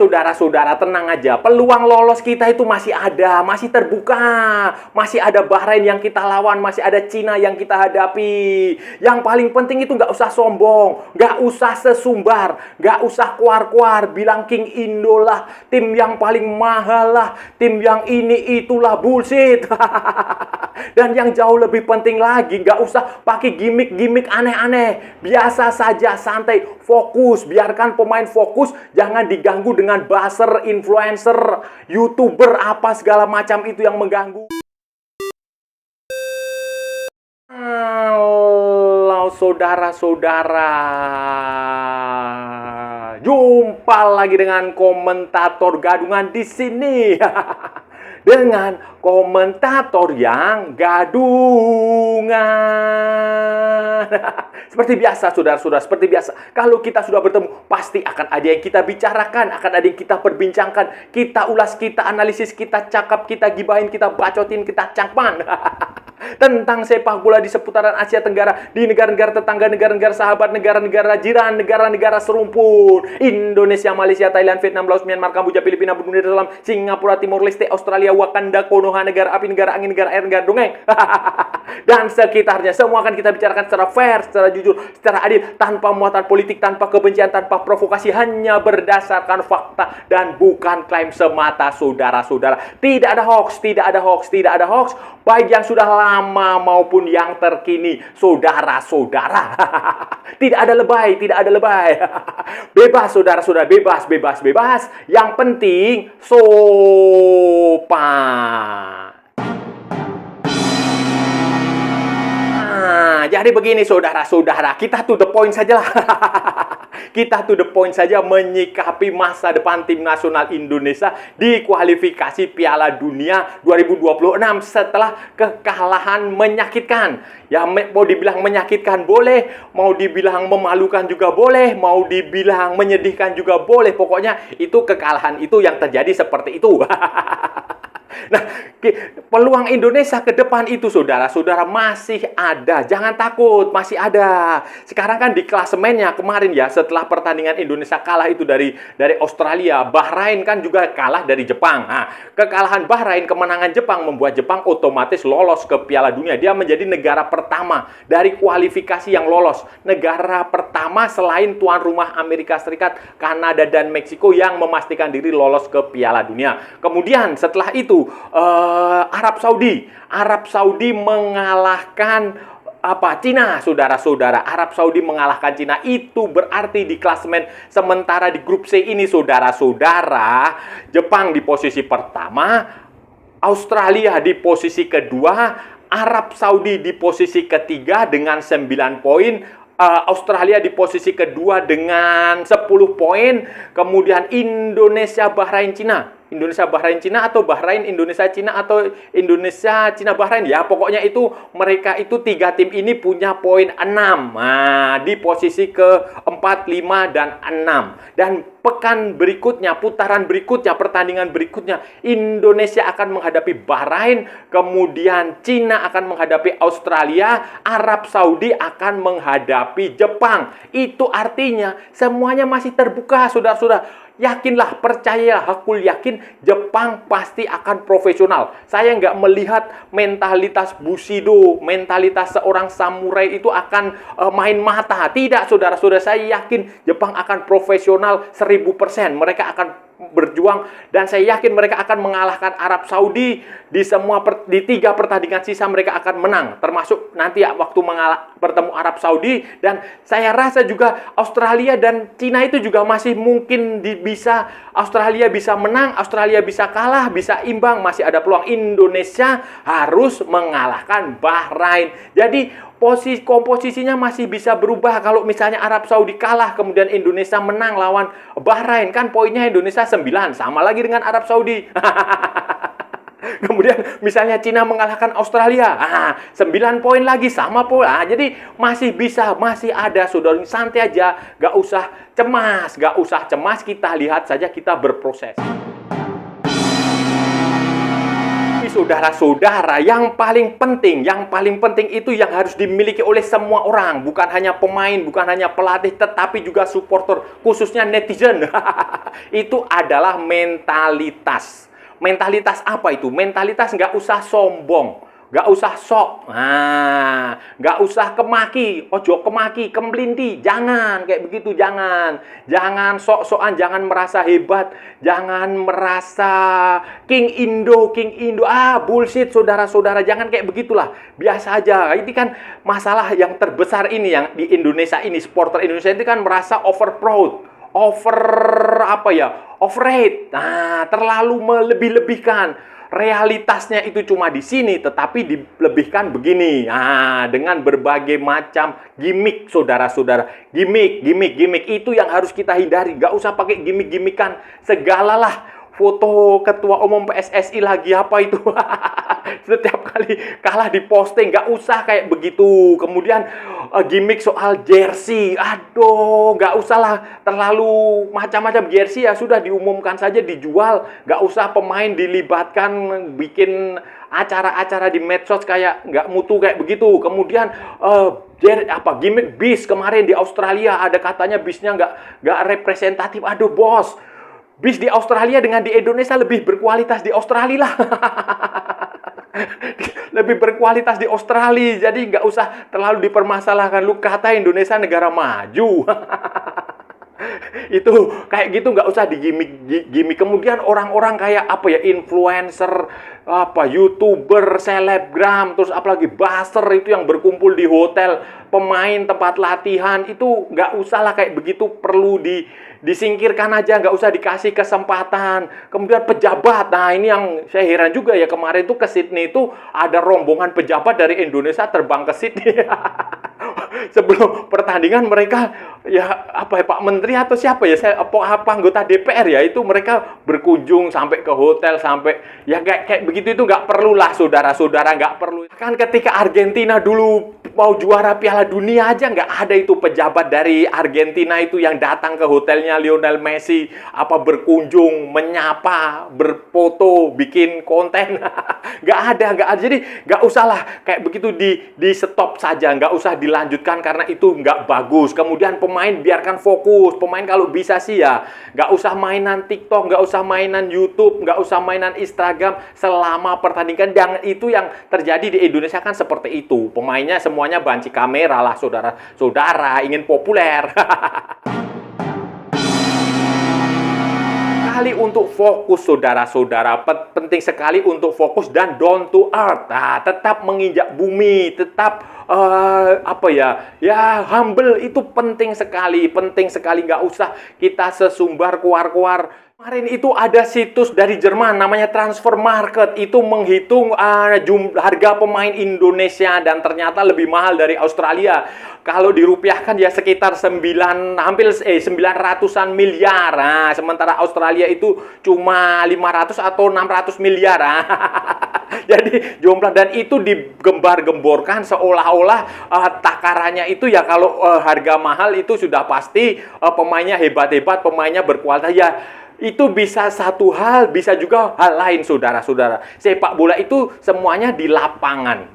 Saudara-saudara, tenang aja. Peluang lolos kita itu masih ada, masih terbuka. Masih ada Bahrain yang kita lawan, masih ada Cina yang kita hadapi. Yang paling penting itu nggak usah sombong, nggak usah sesumbar, nggak usah kuar-kuar. Bilang King Indo lah, tim yang paling mahal lah, tim yang ini itulah bullshit. Dan yang jauh lebih penting lagi, nggak usah pakai gimmick-gimmick aneh-aneh. Biasa saja, santai, fokus. Biarkan pemain fokus, jangan diganggu dengan buzzer, influencer, YouTuber, apa segala macam itu yang mengganggu. Halo saudara-saudara, jumpa lagi dengan komentator gadungan di sini. Dengan komentator yang gadungan. Seperti biasa, saudara-saudara, seperti biasa. Kalau kita sudah bertemu, pasti akan ada yang kita bicarakan, akan ada yang kita perbincangkan, kita ulas, kita analisis, kita cakap, kita gibahin, kita bacotin, kita cangpan. Tentang sepak bola di seputaran Asia Tenggara, di negara-negara tetangga, negara-negara sahabat, negara-negara jiran, negara-negara serumpun. Indonesia, Malaysia, Thailand, Vietnam, Laos, Myanmar, Kamboja, Filipina, Brunei Darussalam, Singapura, Timor Leste, Australia, Wakanda, Konoha, negara api, negara angin, negara air, negara dongeng. Dan sekitarnya, semua akan kita bicarakan secara fair, secara jujur, secara adil, tanpa muatan politik, tanpa kebencian, tanpa provokasi, hanya berdasarkan fakta dan bukan klaim semata, saudara-saudara. Tidak ada hoax, tidak ada hoax, tidak ada hoax, baik yang sudah lama maupun yang terkini, saudara-saudara. Tidak ada lebay, tidak ada lebay. Bebas, saudara-saudara, bebas, bebas, bebas. Yang penting sopan. Jadi begini saudara-saudara, kita to the point sajalah. Kita to the point saja menyikapi masa depan tim nasional Indonesia di kualifikasi Piala Dunia 2026 setelah kekalahan menyakitkan. Ya, mau dibilang menyakitkan boleh, mau dibilang memalukan juga boleh, mau dibilang menyedihkan juga boleh. Pokoknya itu kekalahan itu yang terjadi seperti itu. Nah, peluang Indonesia ke depan itu, saudara-saudara, masih ada. Jangan takut, masih ada. Sekarang kan di klasemennya kemarin ya, setelah pertandingan Indonesia kalah itu dari Australia, Bahrain kan juga kalah dari Jepang. Nah, kekalahan Bahrain, kemenangan Jepang membuat Jepang otomatis lolos ke Piala Dunia. Dia menjadi negara pertama dari kualifikasi yang lolos. Negara pertama selain tuan rumah Amerika Serikat, Kanada, dan Meksiko yang memastikan diri lolos ke Piala Dunia. Kemudian setelah itu Arab Saudi mengalahkan Cina, saudara-saudara. Arab Saudi mengalahkan Cina. Itu berarti di klasemen sementara di grup C ini, saudara-saudara, Jepang di posisi pertama, Australia di posisi kedua, Arab Saudi di posisi ketiga dengan 9 poin, Australia di posisi kedua dengan 10 poin, kemudian Indonesia, Bahrain, Cina. Indonesia, Bahrain, Cina, atau Bahrain, Indonesia, Cina, atau Indonesia, Cina, Bahrain. Ya, pokoknya itu mereka itu 3 tim ini punya poin 6. Nah, di posisi ke-4, 5, dan 6. Dan pekan berikutnya, putaran berikutnya, pertandingan berikutnya, Indonesia akan menghadapi Bahrain, kemudian Cina akan menghadapi Australia, Arab Saudi akan menghadapi Jepang. Itu artinya semuanya masih terbuka, saudara-saudara. Yakinlah, percayalah, aku yakin Jepang pasti akan profesional. Saya nggak melihat mentalitas Bushido, mentalitas seorang samurai itu akan main mata. Tidak, saudara-saudara, saya yakin Jepang akan profesional 1000%. Mereka akan berjuang dan saya yakin mereka akan mengalahkan Arab Saudi di 3 pertandingan sisa. Mereka akan menang, termasuk nanti waktu bertemu Arab Saudi. Dan saya rasa juga Australia dan Cina itu juga masih mungkin Australia bisa menang, Australia bisa kalah, bisa imbang, masih ada peluang. Indonesia harus mengalahkan Bahrain. Jadi komposisinya masih bisa berubah. Kalau misalnya Arab Saudi kalah, kemudian Indonesia menang lawan Bahrain, kan poinnya Indonesia 9, sama lagi dengan Arab Saudi. Kemudian misalnya Cina mengalahkan Australia, 9 poin lagi, sama poin. Jadi masih bisa, masih ada, saudara. Santai aja, gak usah cemas, kita lihat saja, kita berproses. saudara-saudara, yang paling penting itu yang harus dimiliki oleh semua orang, bukan hanya pemain, bukan hanya pelatih, tetapi juga supporter, khususnya netizen. Itu adalah mentalitas. Mentalitas apa itu? Mentalitas nggak usah sombong, nggak usah sok, nggak usah kemaki, ojo kemaki, kemlindi, jangan kayak begitu, jangan sok-sokan, jangan merasa hebat, jangan merasa King Indo, bullshit saudara-saudara, jangan kayak begitulah, biasa aja. Ini kan masalah yang terbesar ini yang di Indonesia ini, supporter Indonesia itu kan merasa over proud, overrate, terlalu melebih-lebihkan. Realitasnya itu cuma di sini, tetapi dilebihkan begini. Dengan berbagai macam gimmick, saudara-saudara. Gimmick itu yang harus kita hindari. Gak usah pakai gimmick-gimmickan segalalah. Foto ketua umum PSSI lagi apa itu? Setiap kali kalah diposting, nggak usah kayak begitu. Kemudian gimmick soal jersey, aduh, nggak usah lah terlalu macam-macam jersey, ya sudah diumumkan saja dijual, nggak usah pemain dilibatkan bikin acara-acara di medsos kayak nggak mutu kayak begitu. Kemudian gimmick bis kemarin di Australia, ada katanya bisnya nggak representatif. Aduh bos, bis di Australia dengan di Indonesia lebih berkualitas di Australia lah. Lebih berkualitas di Australia. Jadi nggak usah terlalu dipermasalahkan. Lu kata Indonesia negara maju. Itu kayak gitu nggak usah digimik. Kemudian orang-orang kayak influencer, YouTuber, selebgram, terus apalagi buzzer itu yang berkumpul di hotel, pemain, tempat latihan, itu nggak usah lah kayak begitu, perlu disingkirkan aja, nggak usah dikasih kesempatan. Kemudian pejabat, nah ini yang saya heran juga ya, kemarin tuh ke Sydney itu ada rombongan pejabat dari Indonesia terbang ke Sydney. Sebelum pertandingan mereka Pak Menteri atau siapa ya, apa anggota DPR ya, itu mereka berkunjung sampai ke hotel, sampai ya kayak begitu. Itu nggak perlu lah saudara-saudara, nggak perlu. Kan ketika Argentina dulu mau juara Piala Dunia aja nggak ada itu pejabat dari Argentina itu yang datang ke hotelnya Lionel Messi, berkunjung, menyapa, berfoto, bikin konten. nggak ada. Jadi nggak usah lah kayak begitu, di stop saja, nggak usah dilanjutkan karena itu nggak bagus. Kemudian pemain biarkan fokus. Pemain kalau bisa sih ya nggak usah mainan TikTok, nggak usah mainan YouTube, nggak usah mainan Instagram selama pertandingan. Yang itu yang terjadi di Indonesia kan seperti itu. Pemainnya semuanya banci kamera lah saudara-saudara, ingin populer. Sekali untuk fokus saudara-saudara, penting sekali untuk fokus dan down to earth. Tetap menginjak bumi, tetap humble, itu penting sekali, nggak usah kita sesumbar kuar-kuar. Kemarin itu ada situs dari Jerman namanya Transfer Market, itu menghitung harga pemain Indonesia dan ternyata lebih mahal dari Australia. Kalau dirupiahkan ya sekitar 900-an miliar. Sementara Australia itu cuma 500 atau 600 miliar. Jadi jumlah, dan itu digembar-gemborkan seolah-olah takarannya itu ya kalau harga mahal itu sudah pasti pemainnya hebat-hebat, pemainnya berkualitas. Ya itu bisa satu hal, bisa juga hal lain saudara-saudara. Sepak bola itu semuanya di lapangan.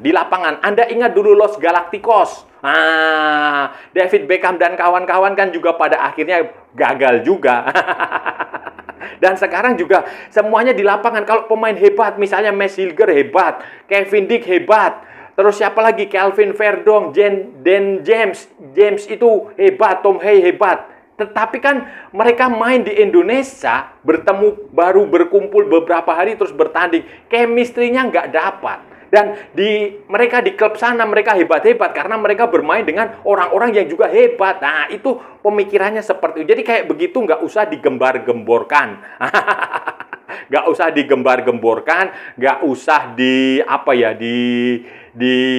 Anda ingat dulu Los Galacticos? David Beckham dan kawan-kawan kan juga pada akhirnya gagal juga. Dan sekarang juga semuanya di lapangan. Kalau pemain hebat, misalnya Max Hilger hebat, Kevin Dick hebat, terus siapa lagi, Calvin Verdong, Dan James itu hebat, Tom Hay hebat. Tetapi kan mereka main di Indonesia, baru berkumpul beberapa hari terus bertanding, chemistry-nya nggak dapat. Dan mereka di klub sana mereka hebat-hebat karena mereka bermain dengan orang-orang yang juga hebat. Nah, itu pemikirannya seperti itu. Jadi kayak begitu nggak usah digembar-gemborkan. Nggak usah digembar-gemborkan, nggak usah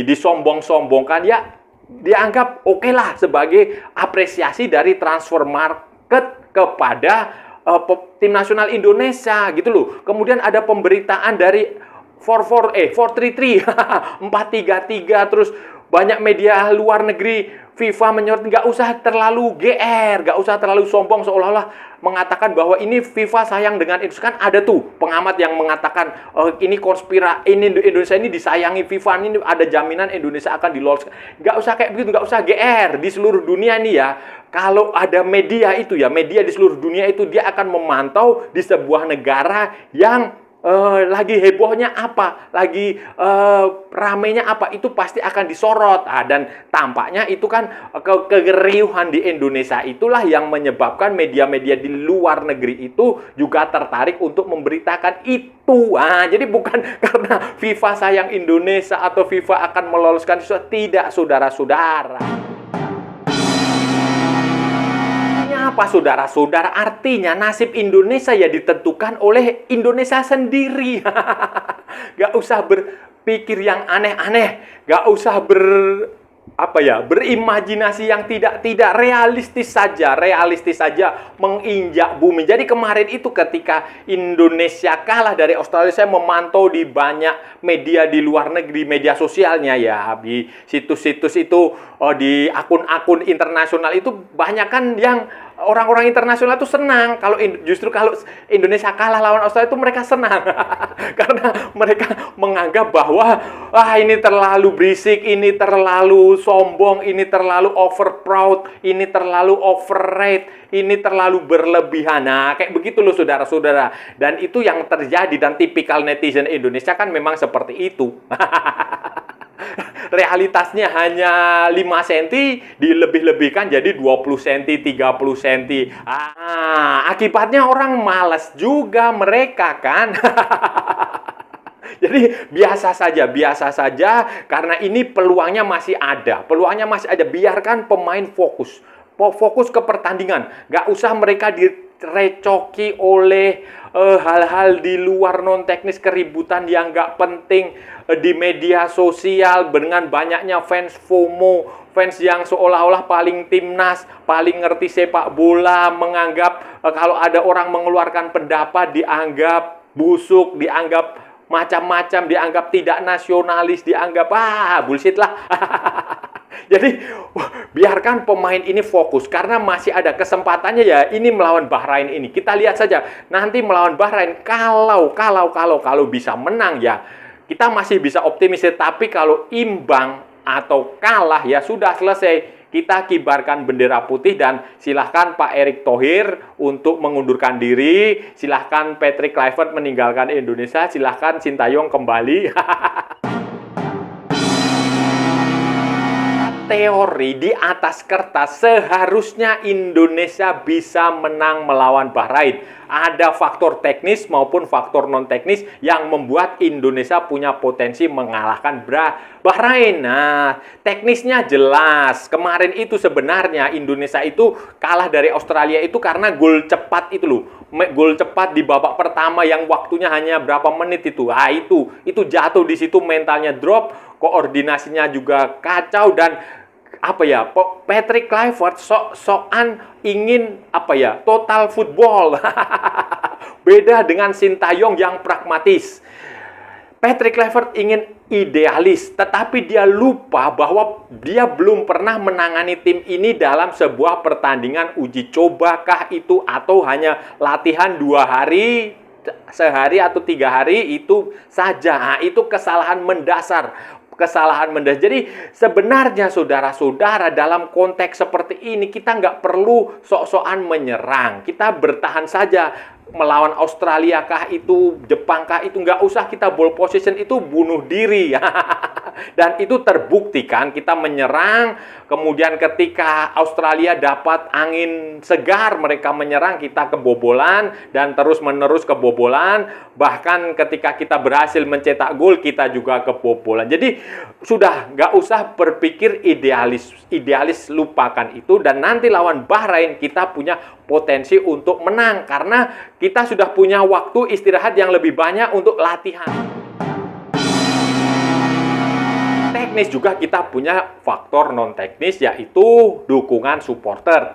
disombong-sombongkan. Ya, dianggap oke lah sebagai apresiasi dari Transfer Market kepada tim nasional Indonesia gitu loh. Kemudian ada pemberitaan dari 433 433, terus banyak media luar negeri FIFA menyoroti, nggak usah terlalu GR, nggak usah terlalu sombong seolah-olah mengatakan bahwa ini FIFA sayang dengan Indonesia. Kan ada tuh pengamat yang mengatakan ini ini Indonesia ini disayangi FIFA, ini ada jaminan Indonesia akan diloloskan. Nggak usah kayak begitu, nggak usah GR. Di seluruh dunia nih ya, kalau ada media itu ya, media di seluruh dunia itu dia akan memantau di sebuah negara yang lagi hebohnya apa, lagi ramenya apa, itu pasti akan disorot. Dan tampaknya itu kan kegeriuhan di Indonesia itulah yang menyebabkan media-media di luar negeri itu juga tertarik untuk memberitakan itu. Jadi bukan karena FIFA sayang Indonesia atau FIFA akan meloloskan itu, tidak, saudara-saudara. Apa, saudara-saudara? Artinya nasib Indonesia ya ditentukan oleh Indonesia sendiri. Gak usah berpikir yang aneh-aneh, gak usah berimajinasi yang tidak realistis saja menginjak bumi. Jadi kemarin itu ketika Indonesia kalah dari Australia, saya memantau di banyak media di luar negeri, media sosialnya ya, di situs-situs itu, di akun-akun internasional itu banyak kan yang orang-orang internasional itu senang justru kalau Indonesia kalah lawan Australia itu mereka senang. Karena mereka menganggap bahwa ini terlalu berisik, ini terlalu sombong, ini terlalu over proud, ini terlalu overrate, ini terlalu berlebihan. Kayak begitu loh, saudara-saudara. Dan itu yang terjadi, dan tipikal netizen Indonesia kan memang seperti itu. Realitasnya hanya 5 cm, dilebih-lebihkan jadi 20 cm, 30 cm. Akibatnya orang malas juga mereka kan. Jadi biasa saja, karena ini peluangnya masih ada. Biarkan pemain fokus ke pertandingan. Gak usah mereka direcoki oleh hal-hal di luar non-teknis, keributan yang gak penting di media sosial dengan banyaknya fans FOMO, fans yang seolah-olah paling timnas, paling ngerti sepak bola, menganggap kalau ada orang mengeluarkan pendapat dianggap busuk, dianggap macam-macam, dianggap tidak nasionalis, dianggap bullshit lah. Jadi biarkan pemain ini fokus, karena masih ada kesempatannya ya, ini melawan Bahrain ini. Kita lihat saja nanti melawan Bahrain, kalau bisa menang ya kita masih bisa optimis. Tapi kalau imbang atau kalah ya sudah selesai. Kita kibarkan bendera putih dan silahkan Pak Erick Thohir untuk mengundurkan diri, silahkan Patrick Kluivert meninggalkan Indonesia, silahkan Sintayong kembali. Teori di atas kertas seharusnya Indonesia bisa menang melawan Bahrain. Ada faktor teknis maupun faktor non teknis yang membuat Indonesia punya potensi mengalahkan Bahrain. Teknisnya jelas. Kemarin itu sebenarnya Indonesia itu kalah dari Australia itu karena gol cepat itu loh. Gol cepat di babak pertama yang waktunya hanya berapa menit itu. Itu jatuh di situ, mentalnya drop, koordinasinya juga kacau, dan Patrick Kluivert sok-sokan ingin total football. Beda dengan Sintayong yang pragmatis. Patrick Kluivert ingin idealis, tetapi dia lupa bahwa dia belum pernah menangani tim ini dalam sebuah pertandingan uji cobakah itu, atau hanya latihan 2 hari, sehari atau 3 hari itu saja. Itu kesalahan mendasar. Jadi sebenarnya saudara-saudara, dalam konteks seperti ini kita nggak perlu sok-sokan menyerang. Kita bertahan saja. Melawan Australia kah itu, Jepang kah itu, nggak usah kita ball position, itu bunuh diri. Dan itu terbukti kan, kita menyerang, kemudian ketika Australia dapat angin segar, mereka menyerang, kita kebobolan, dan terus-menerus kebobolan. Bahkan ketika kita berhasil mencetak gol, kita juga kebobolan. Jadi sudah nggak usah berpikir idealis, lupakan itu. Dan nanti lawan Bahrain kita punya potensi untuk menang, karena kita sudah punya waktu istirahat yang lebih banyak untuk latihan. Teknis juga kita punya faktor non teknis, yaitu dukungan supporter.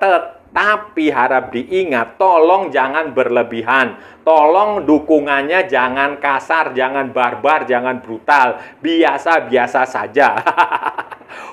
Tapi harap diingat, tolong jangan berlebihan. Tolong dukungannya jangan kasar, jangan barbar, jangan brutal. Biasa-biasa saja.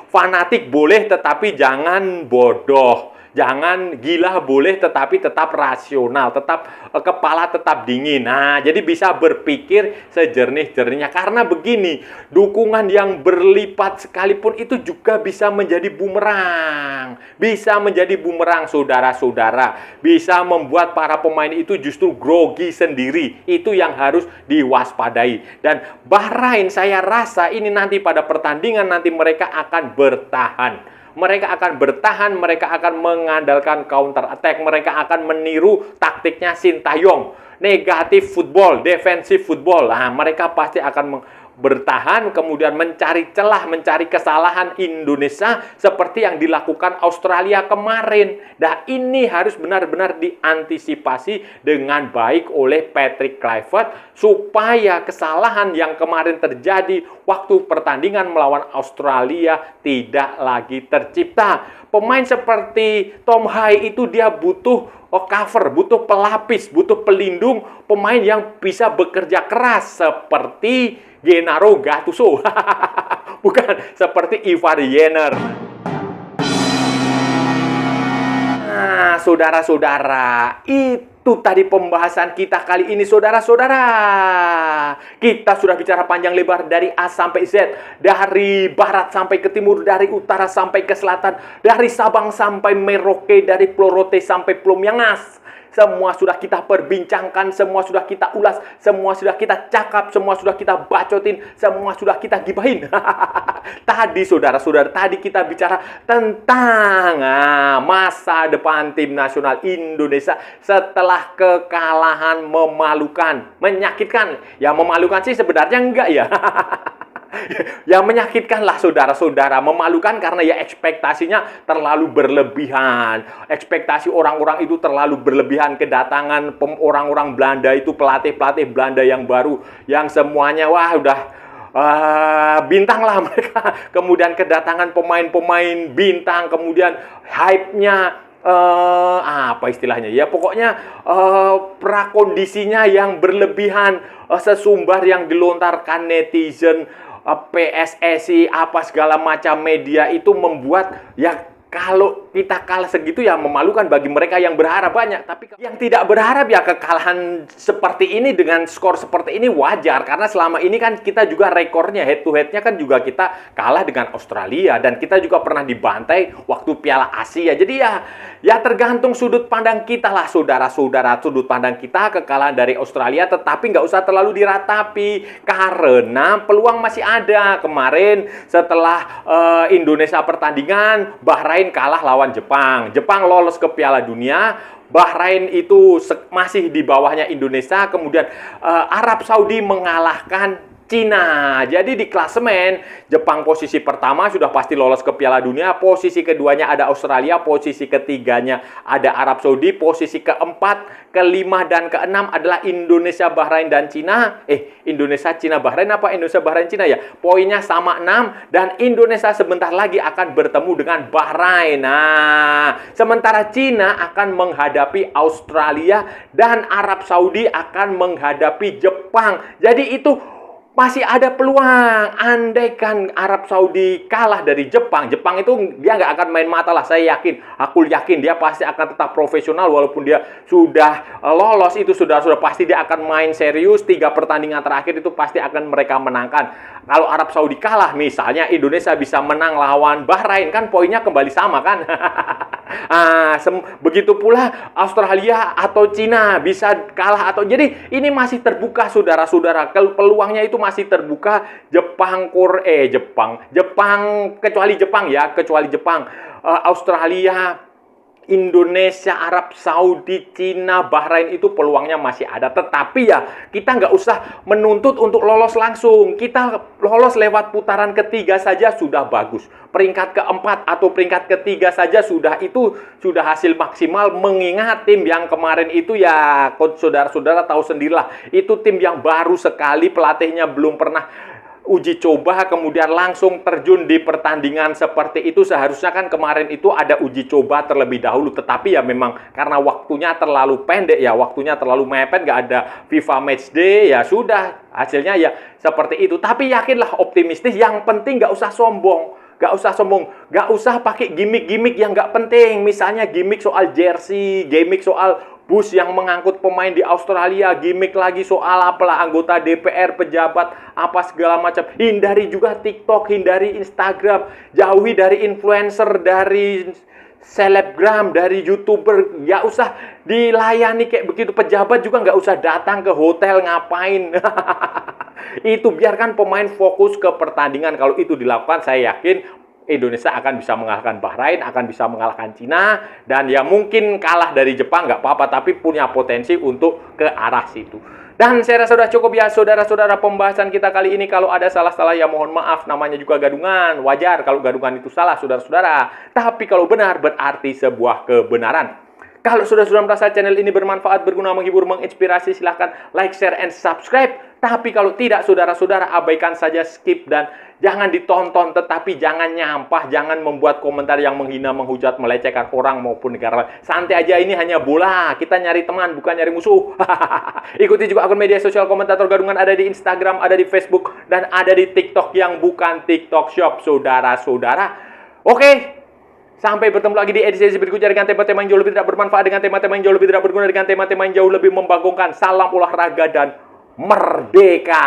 Fanatik boleh tetapi jangan bodoh. Jangan gila boleh tetapi tetap rasional, tetap kepala tetap dingin. Nah, jadi bisa berpikir sejernih-jernihnya. Karena begini, dukungan yang berlipat sekalipun itu juga bisa menjadi bumerang. Bisa menjadi bumerang, saudara-saudara. Bisa membuat para pemain itu justru grogi sendiri. Itu yang harus diwaspadai. Dan Bahrain saya rasa ini nanti pada pertandingan nanti mereka akan bertahan. Mereka akan bertahan, mereka akan mengandalkan counter attack, mereka akan meniru taktiknya Sintayong. Negatif football, defensif football. Nah, mereka pasti akan bertahan, kemudian mencari celah, mencari kesalahan Indonesia seperti yang dilakukan Australia kemarin. Dan ini harus benar-benar diantisipasi dengan baik oleh Patrick Kluivert supaya kesalahan yang kemarin terjadi waktu pertandingan melawan Australia tidak lagi tercipta. Pemain seperti Tom Hai itu dia butuh cover, butuh pelapis, butuh pelindung, pemain yang bisa bekerja keras seperti Gennaro Gattuso. Bukan seperti Ivar Jenner. Nah, saudara-saudara, itu tadi pembahasan kita kali ini, saudara-saudara. Kita sudah bicara panjang lebar dari A sampai Z, dari barat sampai ke timur, dari utara sampai ke selatan, dari Sabang sampai Merauke, dari Pulau Rote sampai Pulau Miangas. Semua sudah kita perbincangkan, semua sudah kita ulas, semua sudah kita cakap, semua sudah kita bacotin, semua sudah kita gibahin. Tadi saudara-saudara, tadi kita bicara tentang masa depan tim nasional Indonesia setelah kekalahan memalukan, menyakitkan. Ya memalukan sih sebenarnya enggak ya. Yang menyakitkan lah saudara-saudara, memalukan karena ya ekspektasinya terlalu berlebihan. Ekspektasi orang-orang itu terlalu berlebihan, kedatangan orang-orang Belanda itu, pelatih-pelatih Belanda yang baru, yang semuanya wah udah bintang lah mereka. Kemudian kedatangan pemain-pemain bintang, kemudian hype-nya apa istilahnya ya, pokoknya prakondisinya yang berlebihan, sesumbar yang dilontarkan netizen, PSSI, apa segala macam media itu membuat ya kalau kita kalah segitu ya memalukan bagi mereka yang berharap banyak. Tapi yang tidak berharap ya kekalahan seperti ini dengan skor seperti ini wajar. Karena selama ini kan kita juga rekornya head to head-nya kan juga kita kalah dengan Australia. Dan kita juga pernah dibantai waktu Piala Asia. Jadi ya tergantung sudut pandang kita lah saudara-saudara. Sudut pandang kita kekalahan dari Australia tetapi nggak usah terlalu diratapi. Karena peluang masih ada. Kemarin setelah Indonesia pertandingan, Bahrain kalah lawan Jepang. Jepang lolos ke Piala Dunia. Bahrain itu masih di bawahnya Indonesia. Kemudian Arab Saudi mengalahkan Cina. Jadi di klasemen, Jepang posisi pertama sudah pasti lolos ke Piala Dunia. Posisi keduanya ada Australia. Posisi ketiganya ada Arab Saudi. Posisi keempat, kelima, dan keenam adalah Indonesia, Bahrain, dan Cina. Indonesia, Cina, Bahrain apa? Indonesia, Bahrain, Cina ya? Poinnya sama 6. Dan Indonesia sebentar lagi akan bertemu dengan Bahrain. Nah, sementara Cina akan menghadapi Australia dan Arab Saudi akan menghadapi Jepang. Jadi itu masih ada peluang. Andaikan Arab Saudi kalah dari Jepang, Jepang itu dia nggak akan main mata lah, saya yakin. Aku yakin dia pasti akan tetap profesional walaupun dia sudah lolos itu sudah pasti dia akan main serius. 3 pertandingan terakhir itu pasti akan mereka menangkan. Kalau Arab Saudi kalah, misalnya Indonesia bisa menang lawan Bahrain, kan poinnya kembali sama kan. Begitu pula Australia atau Cina bisa kalah atau jadi ini masih terbuka saudara-saudara. Peluangnya itu masih terbuka. Jepang kecuali Jepang, Australia, Indonesia, Arab Saudi, Cina, Bahrain itu peluangnya masih ada. Tetapi ya kita nggak usah menuntut untuk lolos langsung. Kita lolos lewat putaran ketiga saja sudah bagus. Peringkat keempat atau peringkat ketiga saja sudah hasil maksimal. Mengingat tim yang kemarin itu ya saudara-saudara tahu sendirilah. Itu tim yang baru sekali, pelatihnya belum pernah uji coba, kemudian langsung terjun di pertandingan seperti itu. Seharusnya kan kemarin itu ada uji coba terlebih dahulu, tetapi ya memang karena waktunya terlalu pendek ya, waktunya terlalu mepet, nggak ada FIFA Matchday, ya sudah hasilnya ya seperti itu. Tapi yakinlah, optimistis, yang penting nggak usah sombong. Gak usah sombong, gak usah pakai gimmick-gimmick yang gak penting. Misalnya gimmick soal jersey, gimmick soal bus yang mengangkut pemain di Australia, gimmick lagi soal apalah anggota DPR, pejabat, apa segala macam. Hindari juga TikTok, hindari Instagram, jauhi dari influencer, dari selebgram, dari YouTuber. Gak usah dilayani kayak begitu. Pejabat juga gak usah datang ke hotel ngapain. Itu biarkan pemain fokus ke pertandingan. Kalau itu dilakukan, saya yakin Indonesia akan bisa mengalahkan Bahrain, akan bisa mengalahkan Cina, dan ya mungkin kalah dari Jepang nggak apa-apa, tapi punya potensi untuk ke arah situ. Dan saya rasa sudah cukup ya saudara-saudara pembahasan kita kali ini. Kalau ada salah-salah ya mohon maaf, namanya juga gadungan. Wajar kalau gadungan itu salah saudara-saudara. Tapi kalau benar berarti sebuah kebenaran. Kalau sudah merasa channel ini bermanfaat, berguna, menghibur, menginspirasi, silahkan like, share, and subscribe. Tapi kalau tidak, saudara-saudara abaikan saja, skip, dan jangan ditonton. Tetapi jangan nyampah, jangan membuat komentar yang menghina, menghujat, melecehkan orang maupun negara. Santai aja, ini hanya bola. Kita nyari teman, bukan nyari musuh. Ikuti juga akun media sosial Komentator Gadungan, ada di Instagram, ada di Facebook, dan ada di TikTok yang bukan TikTok Shop, saudara-saudara. Oke. Sampai bertemu lagi di edisi berikutnya dengan tema-tema yang jauh lebih tidak bermanfaat, dengan tema-tema yang jauh lebih tidak berguna, dengan tema-tema yang jauh lebih membagongkan. Salam olahraga dan merdeka!